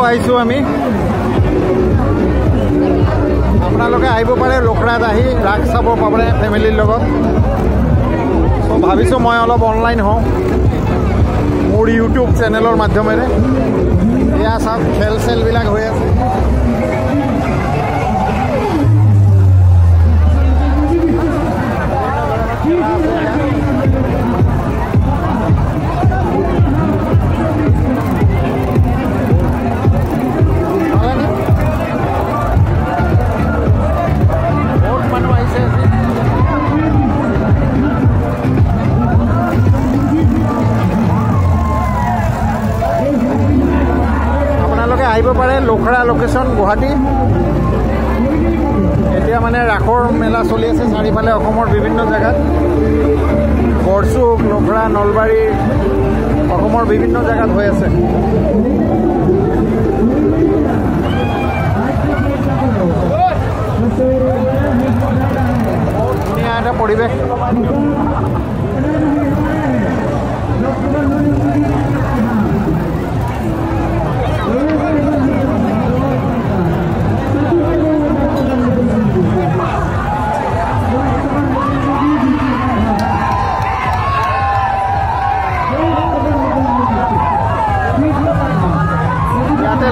আহিছোঁ আমি। আপোনালোকে আহিব পাৰে লখৰাত আহি ৰাস চাব পাৰে ফেমিলিৰ লগত। চ' ভাবিছোঁ মই অলপ অনলাইন হওঁ মোৰ ইউটিউব চেনেলৰ মাধ্যমেৰে। এয়া চাওক খেল চেলবিলাক হৈ আছে। আহিব পাৰে লখৰা লোকেশ্যন গুৱাহাটী। এতিয়া মানে ৰাসৰ মেলা চলি আছে চাৰিওফালে অসমৰ বিভিন্ন জেগাত। বৰচুক, লখৰা, নলবাৰী, অসমৰ বিভিন্ন জেগাত হৈ আছে। বহুত ধুনীয়া এটা পৰিৱেশ।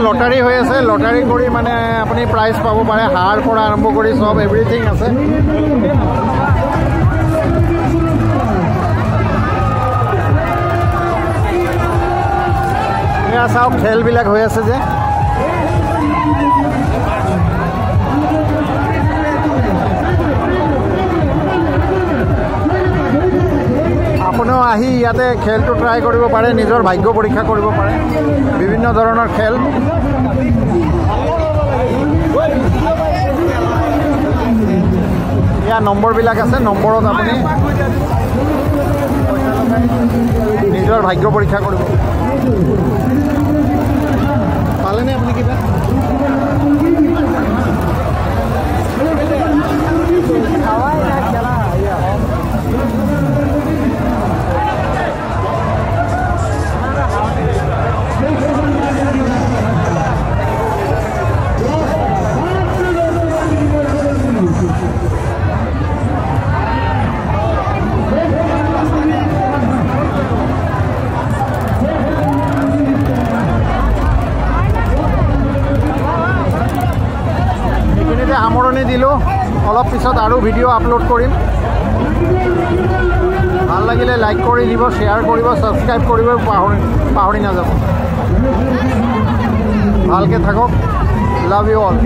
লটাৰী হৈ আছে। লটাৰী কৰি মানে আপুনি প্ৰাইজ পাব পাৰে। হাৰ পৰা আৰম্ভ কৰি চব এভৰিথিং আছে। এয়া চাওক খেলবিলাক হৈ আছে যে। আপুনিও আহি ইয়াতে খেলটো ট্ৰাই কৰিব পাৰে, নিজৰ ভাগ্য পৰীক্ষা কৰিব পাৰে। বিভিন্ন ধৰণৰ খেল। ইয়াৰ নম্বৰবিলাক আছে। নম্বৰত আপুনি নিজৰ ভাগ্য পৰীক্ষা কৰিব। পালেনে আপুনি কিবা? সামৰণি দিলোঁ। অলপ পিছত আৰু ভিডিঅ' আপলোড কৰিম। ভাল লাগিলে লাইক কৰি দিব, শ্বেয়াৰ কৰিব, ছাবস্ক্ৰাইব কৰিব পাহৰি নাযাব। ভালকৈ থাকক। Love you all.